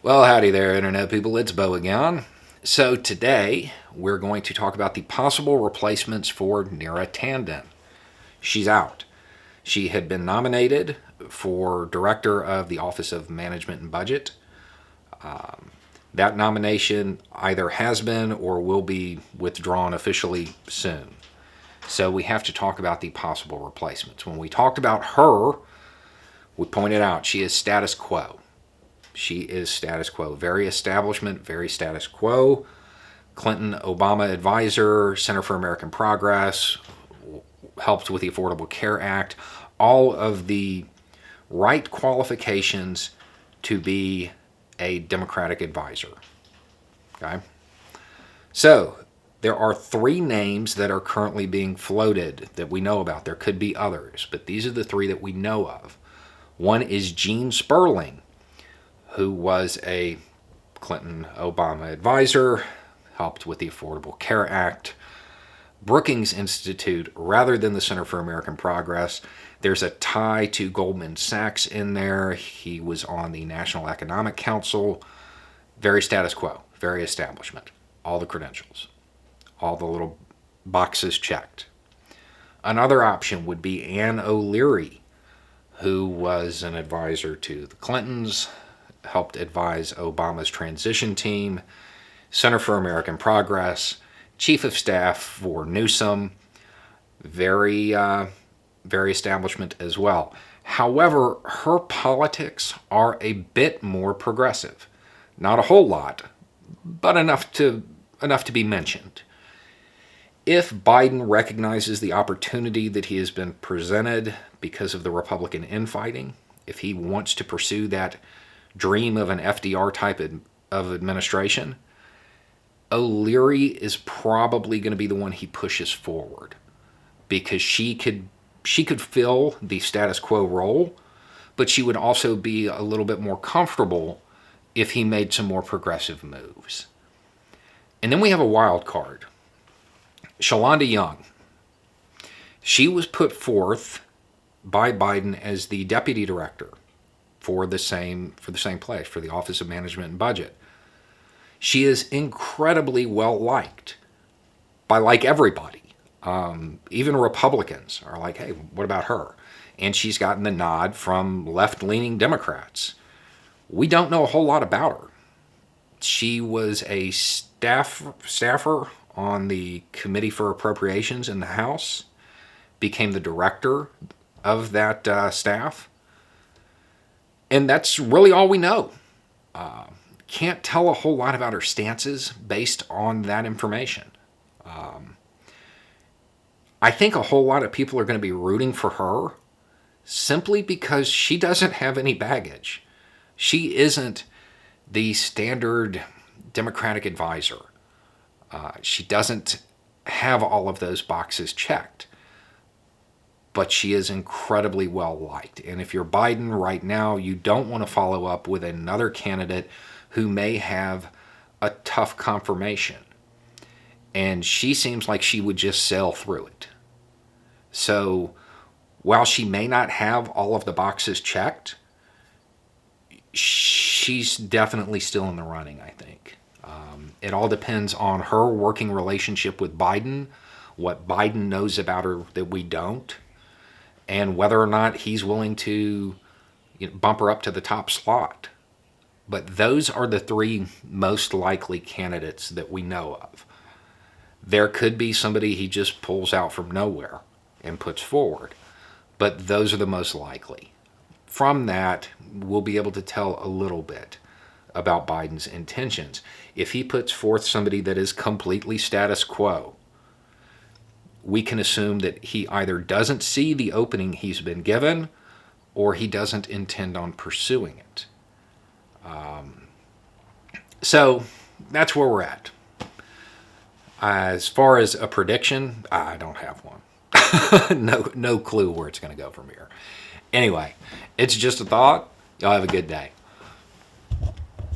Well, howdy there, Internet people. It's Bo again. So today we're going to talk about the possible replacements for Neera Tanden. She's out. She had been nominated for Director of the Office of Management and Budget. That nomination either has been or will be withdrawn officially soon. So we have to talk about the possible replacements. When we talked about her, we pointed out she is status quo. She is status quo. Very establishment, very status quo. Clinton-Obama advisor, Center for American Progress, helped with the Affordable Care Act. All of the right qualifications to be a Democratic advisor. Okay? So, there are three names that are currently being floated that we know about. There could be others, but these are the three that we know of. One is Gene Sperling, who was a Clinton-Obama advisor, helped with the Affordable Care Act. Brookings Institute, rather than the Center for American Progress. There's a tie to Goldman Sachs in there. He was on the National Economic Council. Very status quo, very establishment. All the credentials, all the little boxes checked. Another option would be Ann OLeary, who was an advisor to the Clintons, helped advise Obama's transition team, Center for American Progress, Chief of Staff for Newsom, very establishment as well. However, her politics are a bit more progressive. Not a whole lot, but enough to be mentioned. If Biden recognizes the opportunity that he has been presented because of the Republican infighting, if he wants to pursue that dream of an FDR type of administration, OLeary is probably going to be the one he pushes forward because she could fill the status quo role, but she would also be a little bit more comfortable if he made some more progressive moves. And then we have a wild card. Shalonda Young. She was put forth by Biden as the deputy director for the same place, for the Office of Management and Budget. She is incredibly well liked by everybody. Even Republicans are like, hey, what about her? And she's gotten the nod from left-leaning Democrats. We don't know a whole lot about her. She was a staffer on the Committee for Appropriations in the House, became the director of that staff. And that's really all we know. Can't tell a whole lot about her stances based on that information. I think a whole lot of people are going to be rooting for her simply because she doesn't have any baggage. She isn't the standard Democratic advisor. She doesn't have all of those boxes checked. But she is incredibly well liked. And if you're Biden right now, you don't want to follow up with another candidate who may have a tough confirmation. And she seems like she would just sail through it. So while she may not have all of the boxes checked, she's definitely still in the running, I think. It all depends on her working relationship with Biden, what Biden knows about her that we don't, and whether or not he's willing to bump her up to the top slot. But those are the three most likely candidates that we know of. There could be somebody he just pulls out from nowhere and puts forward, but those are the most likely. From that, we'll be able to tell a little bit about Biden's intentions. If he puts forth somebody that is completely status quo, we can assume that he either doesn't see the opening he's been given or he doesn't intend on pursuing it. So that's where we're at. As far as a prediction, I don't have one. No clue where it's going to go from here. Anyway, it's just a thought. Y'all have a good day.